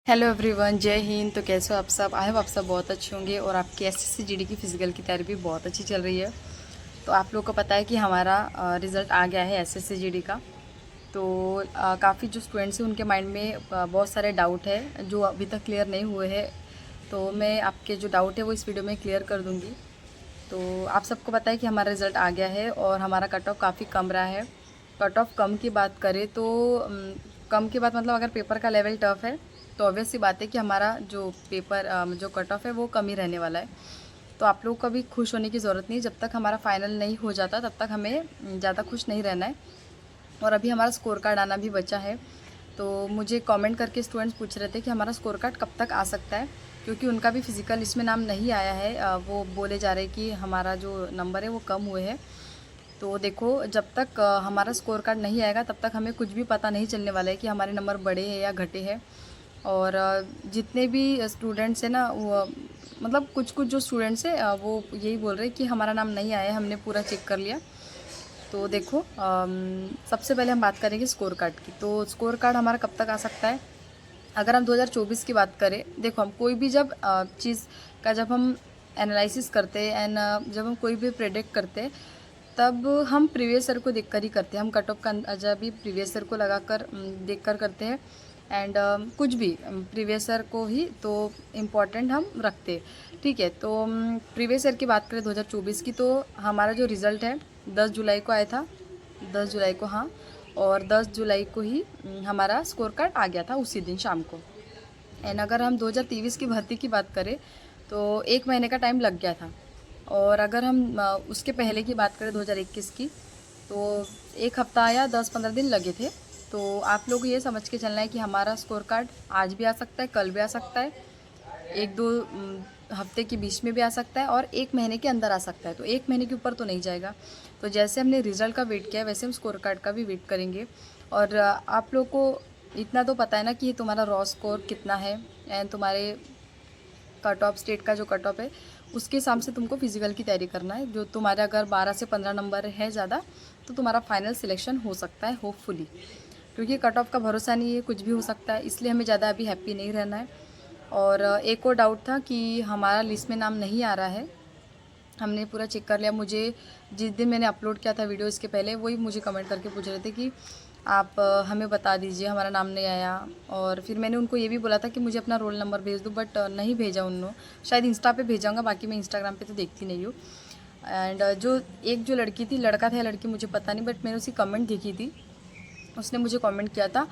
Hello everyone, जय हिंद। तो कैसे हो आप सब? आई होप आप सब बहुत अच्छे होंगे और आपकी एसएससी जीडी की फ़िज़िकल की तैयारी भी बहुत अच्छी चल रही है। तो आप लोगों को पता है कि हमारा रिज़ल्ट आ गया है एसएससी जीडी का। तो काफ़ी जो स्टूडेंट्स हैं उनके माइंड में बहुत सारे डाउट है जो अभी तक क्लियर नहीं हुए हैं। तो मैं आपके जो डाउट है वो इस वीडियो में क्लियर कर दूँगी। तो आप सबको पता है कि हमारा रिज़ल्ट आ गया है और हमारा कट ऑफ काफ़ी कम रहा है। कट ऑफ कम की बात करें तो कम की बात मतलब अगर पेपर का लेवल टफ है तो ऑब्वियस सी बात है कि हमारा जो पेपर जो कट ऑफ है वो कम ही रहने वाला है। तो आप लोगों को भी खुश होने की ज़रूरत नहीं, जब तक हमारा फाइनल नहीं हो जाता तब तक हमें ज़्यादा खुश नहीं रहना है। और अभी हमारा स्कोर कार्ड आना भी बचा है। तो मुझे कमेंट करके स्टूडेंट्स पूछ रहे थे कि हमारा स्कोर कार्ड कब तक आ सकता है, क्योंकि उनका भी फिज़िकल इसमें नाम नहीं आया है। वो बोले जा रहे हैं कि हमारा जो नंबर है वो कम हुए हैं। तो देखो, जब तक हमारा स्कोर कार्ड नहीं आएगा तब तक हमें कुछ भी पता नहीं चलने वाला है कि हमारे नंबर बढ़े हैं या घटे हैं। और जितने भी स्टूडेंट्स हैं ना, वो मतलब कुछ कुछ जो स्टूडेंट्स हैं वो यही बोल रहे हैं कि हमारा नाम नहीं आया है, हमने पूरा चेक कर लिया। तो देखो, सबसे पहले हम बात करेंगे स्कोर कार्ड की। तो स्कोर कार्ड हमारा कब तक आ सकता है? अगर हम 2024 की बात करें, देखो हम कोई भी जब चीज़ का जब हम एनालिसिस करते हैं एंड जब हम कोई भी प्रेडिक्ट करते हैं तब हम प्रीवियस ईयर को देखकर ही करते हैं। हम कट ऑफ का अंदाजा भी प्रीवियस ईयर को लगाकर देखकर करते हैं। एंड कुछ भी प्रीवियस ईयर को ही तो इम्पोर्टेंट हम रखते हैं। ठीक है, तो प्रीवियस ईयर की बात करें 2024 की, तो हमारा जो रिज़ल्ट है 10 जुलाई को आया था। 10 जुलाई को, हाँ। और 10 जुलाई को ही हमारा स्कोर कार्ड आ गया था उसी दिन शाम को। एंड अगर हम 2023 की भर्ती की बात करें तो 1 महीने का टाइम लग गया था। और अगर हम उसके पहले की बात करें 2021 की, तो 1 हफ्ता या 10-15 दिन लगे थे। तो आप लोग ये समझ के चलना है कि हमारा स्कोर कार्ड आज भी आ सकता है, कल भी आ सकता है, 1-2 हफ्ते के बीच में भी आ सकता है और 1 महीने के अंदर आ सकता है। तो 1 महीने के ऊपर तो नहीं जाएगा। तो जैसे हमने रिज़ल्ट का वेट किया है वैसे हम स्कोर कार्ड का भी वेट करेंगे। और आप लोग को इतना तो पता है ना कि तुम्हारा रॉ स्कोर कितना है एंड तुम्हारे कट ऑफ स्टेट का जो कट ऑफ है उसके हिसाब से तुमको फिजिकल की तैयारी करना है। जो तुम्हारे अगर 12 से 15 नंबर है ज़्यादा तो तुम्हारा फाइनल सिलेक्शन हो सकता है, होपफुली। क्योंकि कट ऑफ का भरोसा नहीं है, कुछ भी हो सकता है, इसलिए हमें ज़्यादा अभी हैप्पी नहीं रहना है। और एक और डाउट था कि हमारा लिस्ट में नाम नहीं आ रहा है। हमने पूरा चेक कर लिया। मुझे जिस दिन मैंने अपलोड किया था वीडियो इसके पहले, वही मुझे कमेंट करके पूछ रहे थे कि आप हमें बता दीजिए हमारा नाम नहीं आया। और फिर मैंने उनको ये भी बोला था कि मुझे अपना रोल नंबर भेज दो, बट नहीं भेजा उन्होंने। शायद इंस्टा पे भेजाऊँगा, बाकी मैं इंस्टाग्राम पे तो देखती नहीं हूँ। एंड जो लड़की थी, लड़का था या लड़की मुझे पता नहीं, बट मैंने उसकी कमेंट देखी थी। उसने मुझे कमेंट किया था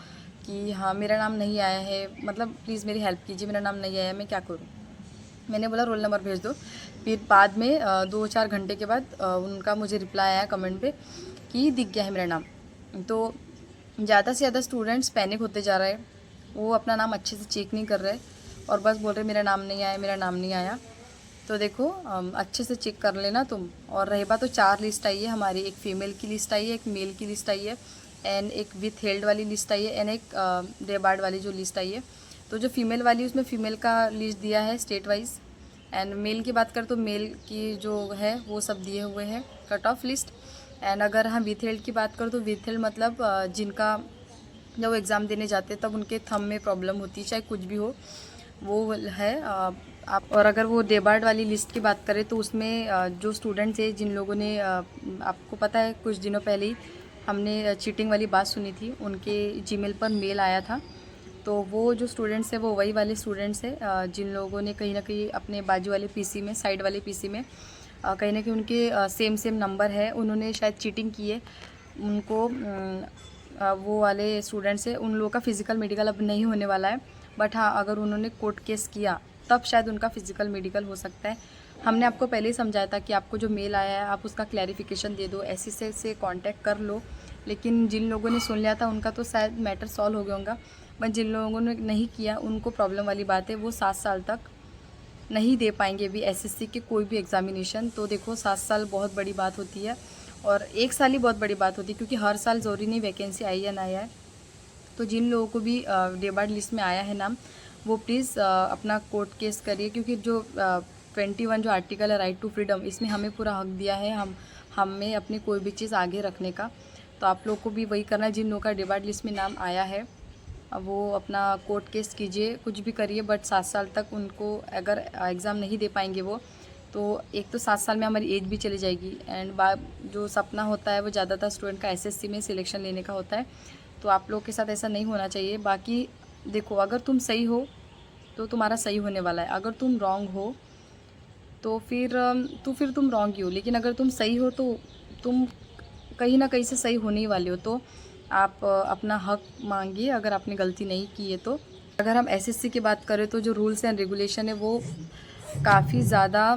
कि हाँ मेरा नाम नहीं आया है, मतलब प्लीज़ मेरी हेल्प कीजिए, मेरा नाम नहीं आया है, मैं क्या करूँ। मैंने बोला रोल नंबर भेज दो। फिर बाद में 2-4 घंटे के बाद उनका मुझे रिप्लाई आया कमेंट पे कि दिख गया है मेरा नाम। तो ज़्यादा से ज़्यादा स्टूडेंट्स पैनिक होते जा रहे हैं, वो अपना नाम अच्छे से चेक नहीं कर रहे और बस बोल रहे मेरा नाम नहीं आया, मेरा नाम नहीं आया। तो देखो, अच्छे से चेक कर लेना तुम। और रही बात, तो 4 लिस्ट आई है हमारी। एक फ़ीमेल की लिस्ट आई है, एक मेल की लिस्ट आई है एंड एक विथ हेल्ड वाली लिस्ट आई है एंड एक डेबार्ड वाली जो लिस्ट आई है। तो जो फीमेल वाली उसमें फ़ीमेल का लिस्ट दिया है स्टेट वाइज। एंड मेल की बात करें तो मेल की जो है वो सब दिए हुए हैं कट ऑफ लिस्ट। एंड अगर हम विथ हेल्ड की बात करें तो विथ हेल्ड मतलब जिनका जब वो एग्ज़ाम देने जाते हैं तब उनके थंब में प्रॉब्लम होती है, चाहे कुछ भी हो, वो है आप। और अगर वो डेबार्ड वाली लिस्ट की बात करें तो उसमें जो स्टूडेंट्स हैं जिन लोगों ने आपको पता है कुछ दिनों पहले ही हमने चीटिंग वाली बात सुनी थी, उनके जीमेल पर मेल आया था। तो वो जो स्टूडेंट्स हैं वो वही वाले स्टूडेंट्स हैं जिन लोगों ने कहीं ना कहीं अपने बाजू वाले पीसी में, साइड वाले पीसी में कहीं ना कहीं उनके सेम नंबर है, उन्होंने शायद चीटिंग की है। उनको वो वाले स्टूडेंट्स हैं, उन लोगों का फ़िज़िकल मेडिकल अब नहीं होने वाला है। बट हाँ, अगर उन्होंने कोर्ट केस किया तब शायद उनका फ़िज़िकल मेडिकल हो सकता है। हमने आपको पहले ही समझाया था कि आपको जो मेल आया है आप उसका क्लैरिफिकेशन दे दो, ऐसे से कांटेक्ट कर लो। लेकिन जिन लोगों ने सुन लिया था उनका तो शायद मैटर सॉल्व हो गया होगा, बट जिन लोगों ने नहीं किया उनको प्रॉब्लम वाली बात है। वो 7 साल तक नहीं दे पाएंगे भी एसएससी के कोई भी एग्ज़ामिनेशन। तो देखो, 7 साल बहुत बड़ी बात होती है और 1 साल ही बहुत बड़ी बात होती है, क्योंकि हर साल ज़रूरी नहीं वैकेंसी आई या ना आया है। तो जिन लोगों को भी डेबार्ड लिस्ट में आया है नाम, वो प्लीज़ अपना कोर्ट केस करिए, क्योंकि जो 21 जो आर्टिकल है राइट टू फ्रीडम, इसमें हमें पूरा हक दिया है हमें अपनी कोई भी चीज़ आगे रखने का। तो आप लोग को भी वही करना है जिन लोगों का डेबार्ड लिस्ट में नाम आया है। वो अपना कोर्ट केस कीजिए, कुछ भी करिए, बट 7 साल तक उनको अगर एग्ज़ाम नहीं दे पाएंगे वो, तो एक तो 7 साल में हमारी एज भी चली जाएगी। एंड जो सपना होता है वो ज़्यादातर स्टूडेंट का एसएससी में सिलेक्शन लेने का होता है, तो आप लोग के साथ ऐसा नहीं होना चाहिए। बाकी देखो, अगर तुम सही हो तो तुम्हारा सही होने वाला है, अगर तुम रॉन्ग हो तो फिर तुम रॉन्ग ही हो। लेकिन अगर तुम सही हो तो तुम कहीं ना कहीं से सही होने ही वाले हो। तो आप अपना हक मांगिए अगर आपने गलती नहीं की है तो। अगर हम एसएससी की बात करें तो जो रूल्स एंड रेगुलेशन है वो काफ़ी ज़्यादा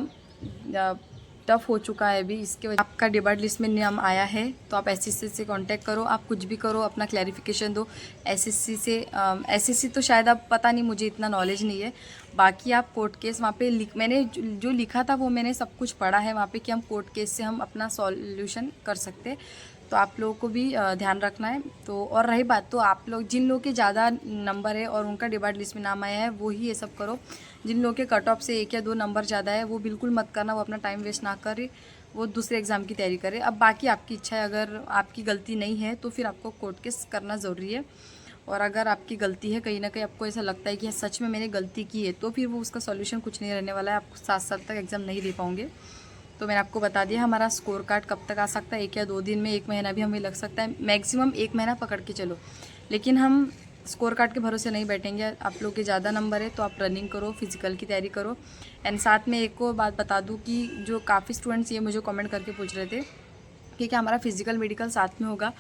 टफ़ हो चुका है अभी। इसके वजह आपका डिमांड लिस्ट में नाम आया है तो आप एसएससी से कांटेक्ट करो, आप कुछ भी करो, अपना क्लैरिफिकेशन दो एसएससी से। एसएससी तो शायद आप पता नहीं, मुझे इतना नॉलेज नहीं है। बाकी आप कोर्ट केस वहाँ पे मैंने जो लिखा था वो मैंने सब कुछ पढ़ा है वहाँ पे कि हम कोर्ट केस से हम अपना सॉल्यूशन कर सकते हैं। तो आप लोगों को भी ध्यान रखना है। तो और रही बात, तो आप लोग जिन लोगों के ज़्यादा नंबर है और उनका डिमांड लिस्ट में नाम आया है वो ही ये सब करो। जिन लोगों के कट ऑफ से 1 या 2 नंबर ज़्यादा है वो बिल्कुल मत करना, वो अपना टाइम वेस्ट ना करे, वो दूसरे एग्ज़ाम की तैयारी करे। अब बाकी आपकी इच्छा है, अगर आपकी गलती नहीं है तो फिर आपको कोर्ट केस करना ज़रूरी है। और अगर आपकी गलती है, कहीं ना कहीं आपको ऐसा लगता है कि सच में मैंने गलती की है, तो फिर वो उसका सॉल्यूशन कुछ नहीं रहने वाला है, आप 7 साल तक एग्ज़ाम नहीं दे पाओगे। तो मैंने आपको बता दिया हमारा स्कोर कार्ड कब तक आ सकता है, 1 या 2 दिन में, 1 महीना भी हमें लग सकता है, मैक्सिमम 1 महीना पकड़ के चलो। लेकिन हम स्कोर कार्ड के भरोसे नहीं बैठेंगे। आप लोग के ज़्यादा नंबर है तो आप रनिंग करो, फिजिकल की तैयारी करो। एंड साथ में एक और बात बता दूँ कि जो काफ़ी स्टूडेंट्स ये मुझे कमेंट करके पूछ रहे थे कि क्या हमारा फिजिकल मेडिकल साथ में होगा।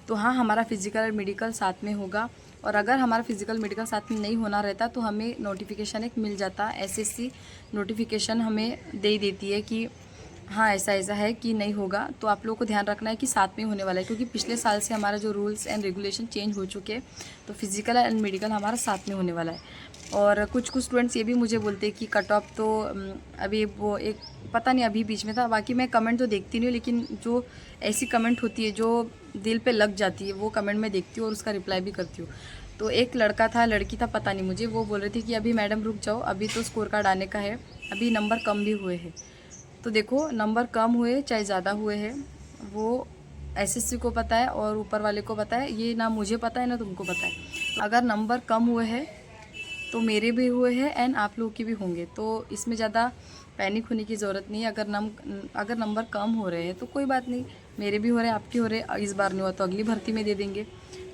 तो हाँ, हमारा फिजिकल और मेडिकल साथ में होगा। और अगर हमारा फिजिकल मेडिकल साथ में नहीं होना रहता तो हमें नोटिफिकेशन एक मिल जाता, एसएससी नोटिफिकेशन हमें दे देती है कि हाँ ऐसा ऐसा है कि नहीं होगा। तो आप लोगों को ध्यान रखना है कि साथ में होने वाला है, क्योंकि पिछले साल से हमारा जो रूल्स एंड रेगुलेशन चेंज हो चुके हैं, तो फिजिकल एंड मेडिकल हमारा साथ में होने वाला है। और कुछ स्टूडेंट्स ये भी मुझे बोलते हैं कि कट ऑफ तो अभी वो एक पता नहीं अभी बीच में था। बाकी मैं कमेंट तो देखती नहीं हूँ, लेकिन जो ऐसी कमेंट होती है जो दिल पे लग जाती है वो कमेंट मैं देखती हूँ और उसका रिप्लाई भी करती हूँ। तो एक लड़का था, लड़की था, पता नहीं मुझे, वो बोल रही थी कि अभी मैडम रुक जाओ, अभी तो स्कोर कार्ड आने का है, अभी नंबर कम भी हुए हैं। तो देखो, नंबर कम हुए चाहे ज़्यादा हुए हैं वो एसएससी को पता है और ऊपर वाले को पता है, ये ना मुझे पता है ना तुमको पता है। तो अगर नंबर कम हुए हैं तो मेरे भी हुए हैं एंड आप लोगों के भी होंगे, तो इसमें ज़्यादा पैनिक होने की ज़रूरत नहीं है। अगर नंबर कम हो रहे हैं तो कोई बात नहीं, मेरे भी हो रहे हैं, आपके हो रहे हैं, इस बार नहीं हुआ तो अगली भर्ती में दे देंगे।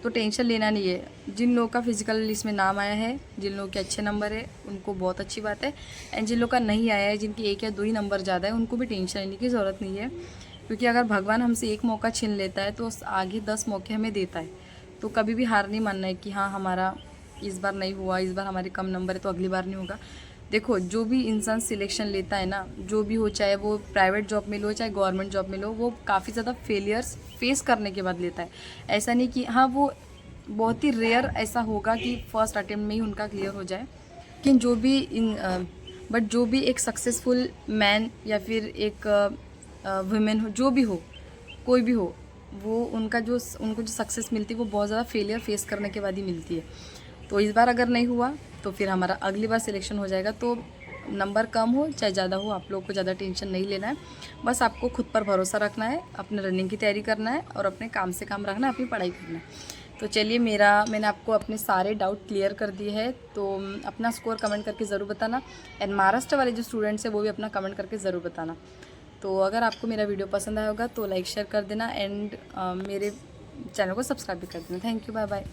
तो टेंशन लेना नहीं है। जिन लोगों का फिजिकल लिस्ट में नाम आया है, जिन लोगों के अच्छे नंबर है उनको बहुत अच्छी बात है। एंड जिन लोगों का नहीं आया है, जिनकी 1 या 2 ही नंबर ज़्यादा है, उनको भी टेंशन लेने की ज़रूरत नहीं है। क्योंकि अगर भगवान हमसे एक मौका छीन लेता है तो आगे 10 मौके हमें देता है। तो कभी भी हार नहीं मानना है कि हाँ हमारा इस बार नहीं हुआ, इस बार हमारे कम नंबर है तो अगली बार नहीं होगा। देखो, जो भी इंसान सिलेक्शन लेता है ना, जो भी हो, चाहे वो प्राइवेट जॉब में लो चाहे गवर्नमेंट जॉब में लो, वो काफ़ी ज़्यादा फेलियर्स फेस करने के बाद लेता है। ऐसा नहीं कि हाँ, वो बहुत ही रेयर ऐसा होगा कि फर्स्ट अटेम्प्ट में ही उनका क्लियर हो जाए। लेकिन जो भी एक सक्सेसफुल मैन या फिर एक वुमेन हो, जो भी हो, कोई भी हो, वो उनको जो सक्सेस मिलती है वो बहुत ज़्यादा फेलियर फेस करने के बाद ही मिलती है। तो इस बार अगर नहीं हुआ तो फिर हमारा अगली बार सिलेक्शन हो जाएगा। तो नंबर कम हो चाहे ज़्यादा हो, आप लोग को ज़्यादा टेंशन नहीं लेना है। बस आपको खुद पर भरोसा रखना है, अपने रनिंग की तैयारी करना है और अपने काम से काम रखना है, अपनी पढ़ाई करना है। तो चलिए, मैंने आपको अपने सारे डाउट क्लियर कर दिए हैं। तो अपना स्कोर कमेंट करके ज़रूर बताना। एंड महाराष्ट्र वाले जो स्टूडेंट्स हैं वो भी अपना कमेंट करके ज़रूर बताना। तो अगर आपको मेरा वीडियो पसंद आया होगा तो लाइक शेयर कर देना एंड मेरे चैनल को सब्सक्राइब भी कर देना। Thank you, bye bye.